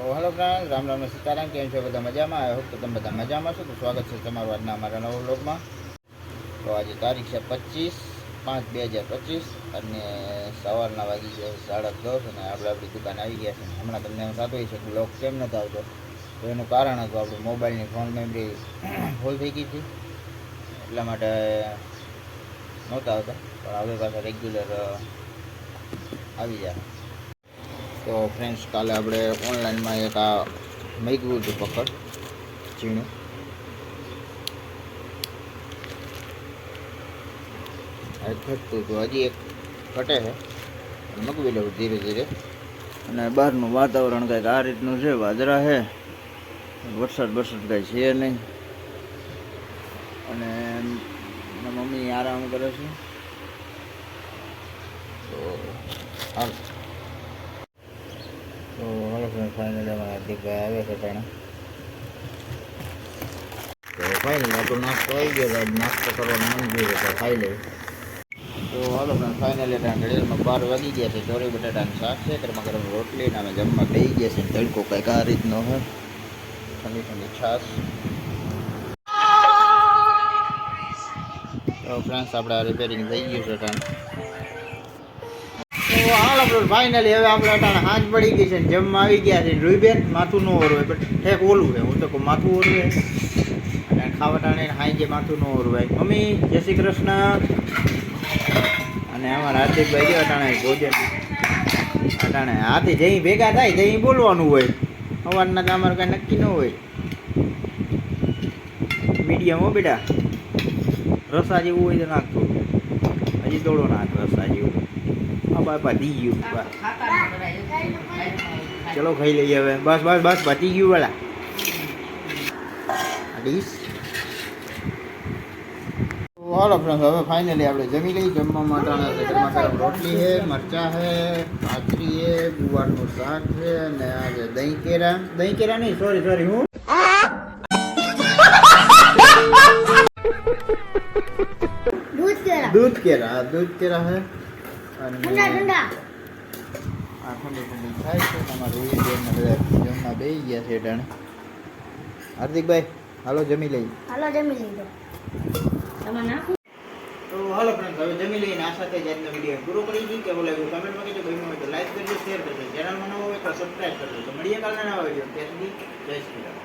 તો hello friend, Ram Ram Sitaram. કેમ છો બધા? મજામાં? આઈ હોપ તો તમે બધા મજામાં છો. તો સ્વાગત છે તમારું આજના અમારા નવા વ્લોગમાં. તો આજે તારીખ છે 25/5/2025 અને સવારના વાગી ગયા 10:30 અને આપણે આપણી દુકાન આવી ગયા છે. હમણાં તમને એમ થતું હોય છે કે વ્લોગ કેમ નથી આવતો, તો એનું કારણ હતું આપણું મોબાઈલની ફોન મેમરી ફૂલ થઈ ગઈ હતી, એટલા માટે નહોતા આવતા. પણ હવે પાછા રેગ્યુલર આવી જાય. તો ફ્રેન્ડ્સ, કાલે આપણે ઓનલાઈનમાં એક આ મૂક્યું હતું પકડ ઝીણું. ઘટતું હતું, હજી એક ઘટે છે, મૂકવી લઉં ધીરે ધીરે. અને બહારનું વાતાવરણ કંઈક આ રીતનું છે, વાદળા છે, વરસાદ કંઈ છે નહીં. અને મમ્મી આરામ કરે છે. તો હાલ તો હાલો ફ્રેન્ડ, ફાઇનલી અમારા હાર્દિકભાઈ આવે છે ત્યાં. તો ફાઇનલી આપણો નાસ્તો આવી ગયો. નાસ્તો કરવાનું મન જોઈએ તો ખાઈ લઈએ. તો હાલો ફ્રેન્ડ, ફાઇનલી ત્યાં ઘડિયાળમાં 12 વાગી ગયા છે. ચોરી બટાટાનું શાક છે, ગરમા ગરમ રોટલી ને અમે જમવા બેસી ગયા છે. તડકો કંઈક આ રીતનો હોય, ઠંડી ઠંડી છાશ. તો ફ્રેન્ડ્સ, આપણે આ રિપેરિંગ થઈ ગયું છે ત્યાં. તો હાલો ફાઇનલી હવે આપણે અટાણે હાથ પડી ગઈ છે ને જમવા આવી ગયા છે. રૂઈબેન માથું ન ઓરવાય, પણ ઠેક ઓલું છે. હું તો કહું માથું ઓરવે અને ખાવા ટાણે હાઈ જે માથું ન ઓરવાય. મમ્મી જય શ્રી કૃષ્ણ. અને અમારા હાર્દિકભાઈ જે અટાણે ભોજન અટાણે હાથી જઈ ભેગા થાય જઈ બોલવાનું હોય. સવારના તો અમારું કાંઈ નક્કી ન હોય. મીડિયમ હો બેટા, રસા જેવું હોય તો નાખતું, હજી થોડો નાખ રસા જેવું. બાપા ધી ગયું. ચલો ખાઈ લઈએ હવે. બસ પતી ગયું વાળા ડીશ. હાલો ફ્રેન્ડ, હવે ફાઇનલી આપણે જમી લઈ. જમવા માટે ગરમા ગરમ રોટલી છે, મરચાં છે, ભાખરી છે, ગુવારનું શાક છે અને આજે દહીં કેરા નહીં, સોરી હું દૂધ કેરા છે. અને ઠંડી થાય છે. તમારું બધા જમવા બેસી ગયા છે ટાણે. હાર્દિકભાઈ હાલો જમી લઈ. તો હાલો ફ્રેન્ડ, હવે જમી લઈને આ સાથે જ આજનો વિડીયો પૂરો કરી દઈએ. કેવો લાગ્યો કમેન્ટમાં કહેજો. ગમ્યું હોય તો લાઈક કરજો, શેર કરજો, ચેનલમાં નવો હોય તો સબસ્ક્રાઈબ કરજો. તો મળીએ કાલના નવા વિડીયો. ત્યાં સુધી જય શ્રી રામ.